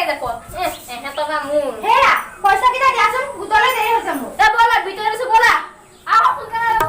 দেখো এহেঁতৰ বা মোৰ হেৰা পইচা কিটা দিয়াচোন গোটলৈ দেৰি হৈছে মোৰ এ ব'লা ভিতৰত আছো ব'লা আহক সোনকালে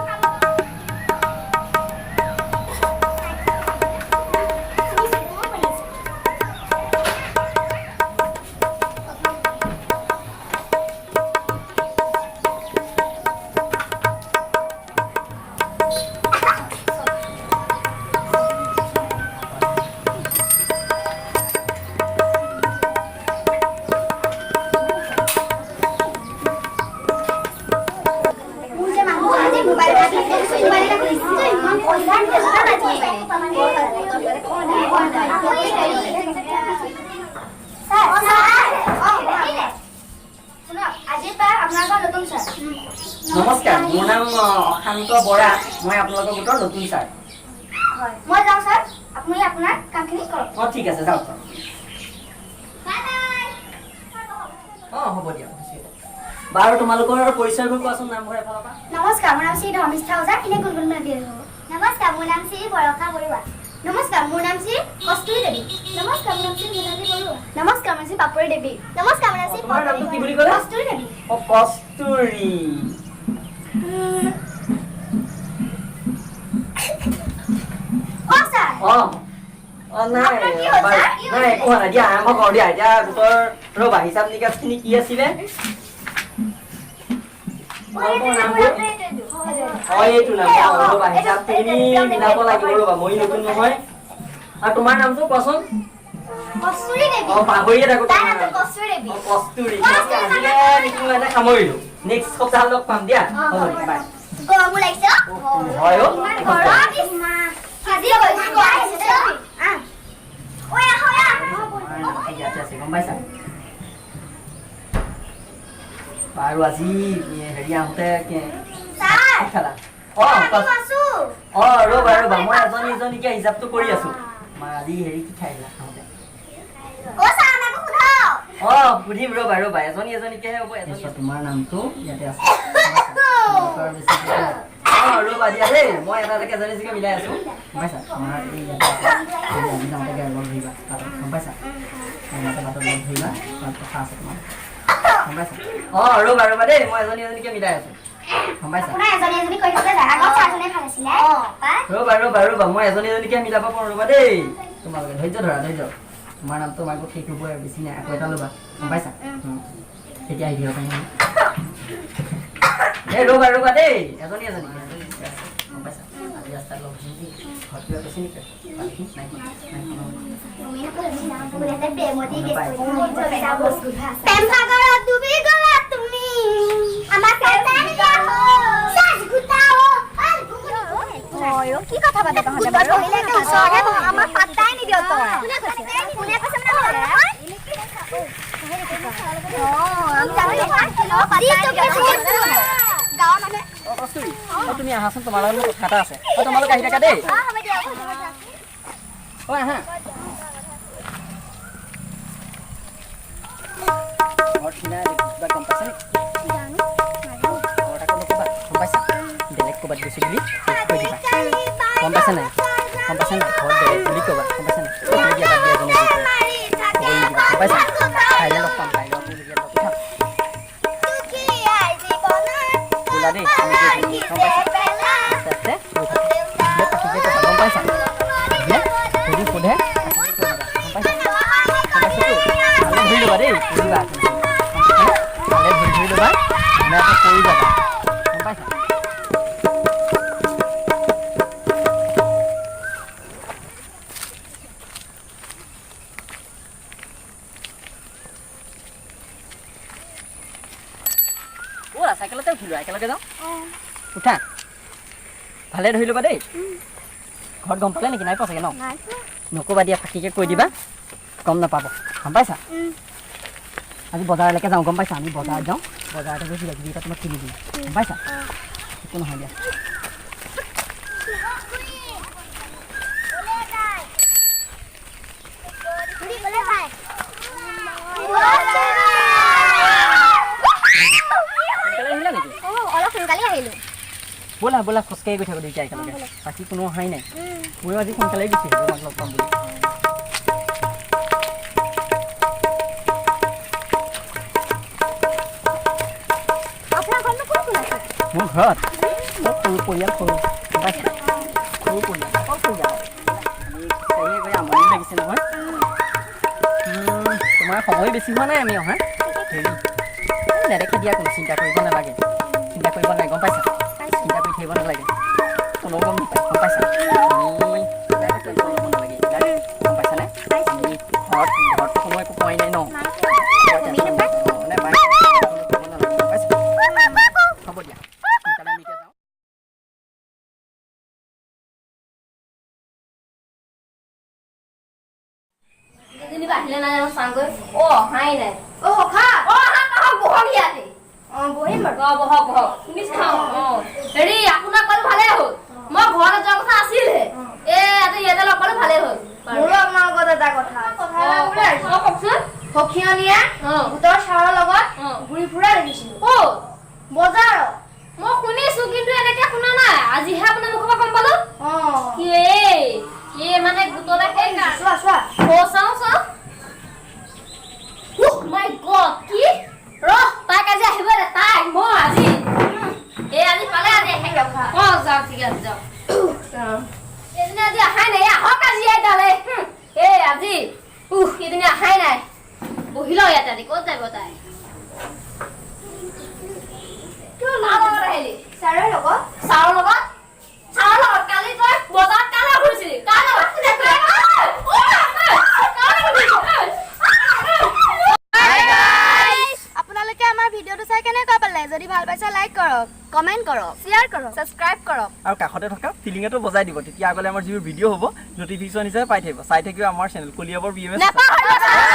নমস্কাৰ মোৰ নাম অশান্ত বৰা মই আপোনালোকৰ গোটৰ নতুন ছাৰ হয় মই যাওঁ ছাৰ আপুনি আপোনাৰ কামখিনি কৰক ঠিক আছে যাওক হ'ব দিয়া বাৰু তোমালোকৰ পৰিচয়বোৰ কোৱাচোন নামঘৰ এফালৰ পৰা নমস্কাৰ মোৰ নাম শ্ৰী ধৰ্মিষ্ঠা ওজা এনে গুণগুণ মাতি নমস্কাৰ মোৰ নাম শ্ৰী বৰষা বৰুৱা নমস্কাৰ মোৰ নাম শ্ৰী কস্তুৰী দেৱী নমস্কাৰ মোৰ নাম শ্ৰী মীনালী বৰুৱা নমস্কাৰ মোৰ শ্ৰী পাপৰি দেৱী নমস্কাৰ মোৰ নাম শ্ৰী তোমাৰ নামটো কি বুলি ক'লা কস্তুৰী দেৱী কস্তুৰী নাই একো হোৱা নাই দিয়া আৰম্ভ কৰোঁ দিয়া এতিয়া গোটৰ ৰ'বা হিচাপ নিকাচখিনি কি আছিলে এইটো নাম ৰ'বা হিচাপখিনি মিলাব লাগিব ৰ'বা মই নতুন নহয় আৰু তোমাৰ নামটো কোৱাচোন পাহৰিয়ে থাকো কস্তুৰী আজিলে মিটিং এটা সামৰিলো নেক্সট সপ্তাহ লগ পাম দিয়া বাই হয় গম পাইছা বাৰু আজি হেৰি আহোঁতে খালা ৰ'বা ৰ'বা মই এজনী এজনীকে হিচাপটো কৰি আছো আজি হেৰি কি খাই আহিলা খাওঁতে সুধিম ৰ'বা ৰ'বা এজনী এজনীকেহে হ'ব তোমাৰ নামটো ইয়াতে আছে ৰ'বা দিয়া দেই মই এটা এটাকে এজনী এজনীকে মিলাই আছো গম পাইছা তোমাৰ এই ইয়াতে আজি যাওঁতে লগ ধৰিবা গম পাইছা বাটত লগ ধৰিবা তাত কথা আছে তোমাৰ গম পাইছা ৰ'বা ৰ'বা দেই মই এজনী এজনীকে মিলাই আছো গম পাইছা ৰ'বা ৰ'বা ৰ'বা মই এজনী এজনীকে মিলাব পাৰোঁ ৰ'বা দেই তোমালোকে ধৈৰ্য ধৰা ধৈৰ্য তোমাৰ নামটো মাইকো ঠিক হ'ব বেছি নাই আকৌ এটা ল'বা গম পাইছা তেতিয়া আহি দিব পাৰিম এই ৰ'বা ৰ'বা দেই এজনী এজনী গম পাইছা আজি ৰাস্তাত লগ ধৰি ঘৰত কিবা কৈছে নেকি কি কথা পাতে তহঁতে বাৰু আমাৰ পাত্তাই নিদিয় তই কোনে কৈছে তুমি আহাচোন তোমাৰ লগত কথা এটা আছে তোমালোকে আহি থাকা দেই আহা গম পাইছা বেলেগ ক'ৰবাত গৈছো বুলি কৈ দিবা গম পাইছা নাই ঘৰত বেলেগ বুলি ক'বা গম পাইছা নাই গম পাইছা কাইলৈ লগ পাম কাইলৈ ওলা দেই গম পাইছা গম পাইছা যদি সোধে ধৰি ল'বা দেই কৰিবা ভালে ধৰি ল'বা ধুনীয়াকৈ কৰি যাবা গম পাইছা চাইকেলতে উঠিলো একেলগে যাওঁ উঠা ভালে ধৰি ল'বা দেই ঘৰত গম পালে নেকি নাই পোৱা চাগে ন নক'বা দিয়া ফাঁকিকে কৈ দিবা গম নাপাব গম পাইছা আজি বজাৰলৈকে যাওঁ গম পাইছা আমি বজাৰত যাওঁ বজাৰতে গৈ কিবা কিবি এটা তোমাক কিনি দিম গম পাইছা একো নহয় দিয়া बोला बोला खसकाई गई थाको दुईटा एकेलगे बाकी कोनो हाई नाइ मयो আজি সোনকালে গুছি আহিলো লগ পাম বুলি ঘৰত মোৰ সৰু পৰিয়াল সৰু পাইছা সৰু পৰিয়াল অকল পৰিয়াল গৈ আমনি লাগিছে নহয় তোমাৰ সময় বেছি হোৱা নাই আমি অহা হেৰি নেদেখে দিয়া কোনো চিন্তা কৰিব নালাগে চিন্তা কৰিব নালাগে গম পাইছা চিন্তা কৰি থাকিব নালাগে কোনেও গম নাপায় গম পাইছা আমি নেদেখে কৰিব নালাগে গম পাইছানে আমি ঘৰত কোনো একো কোৱাই নাই ন হ'ব দিয়া সোনকালে আমি এতিয়া যাওঁ যেনিবা আহিলে নাই জানো চাংগৈ অ অহাই নাই অ খা অ আহা আহা বহক ইয়াতে বহিম বাৰু অ বহক বহক শুনি চাওঁ অ হেৰি আপোনাক বাৰু ভালেই হ'ল মই ঘৰলৈ যোৱাৰ কথা আছিলে আজি ইয়াতে লগ পালো ভালেই হ'ল মোৰো আপোনাৰ লগত এটা কথা কওকচোন সখীয়নীয়ে অ ভূতৰ ছাৰৰ লগত অ ঘূৰি ফুৰা দেখিছিলো ক'ত বজাৰত মই শুনিছো কিন্তু এনেকে শুনা নাই আজিহে আপোনাৰ মুখৰ পৰা গম পালো অ মানে গোটলে সেইকাৰণে চোৱা চোৱা চাওঁ মাই গড কি ৰহ তাইক আজি আহিব দে তাই মই আজি আজি পালে আজি আহে অ যাওক ঠিক আছে যাওক এদিন আজি আহাই নাই আহক আজি আইতালে আজি এদিন আহাই নাই বহি লওঁ ইয়াতে আজি ক'ত যাব তাই কিয় লগত আহিলি ছাৰৰ লগত ছাৰৰ লগত কালি তই বজাৰত কাৰ লগত ঘূৰিছিলি কাৰ লগত আপোনালোকে আমাৰ ভিডিঅ'টো চাই কেনেকুৱা পালে যদি ভাল পাইছে লাইক কৰক কমেণ্ট কৰক শ্বেয়াৰ কৰক ছাবস্ক্ৰাইব কৰক আৰু কাষতে থকা ফিলিঙটো বজাই দিব তেতিয়া আগলৈ আমাৰ যিবোৰ ভিডিঅ' হ'ব নটিফিকেশ্যন হিচাপে পাই থাকিব চাই থাকিব আমাৰ চেনেল কলিয়াবৰ BMS নাপাহৰিব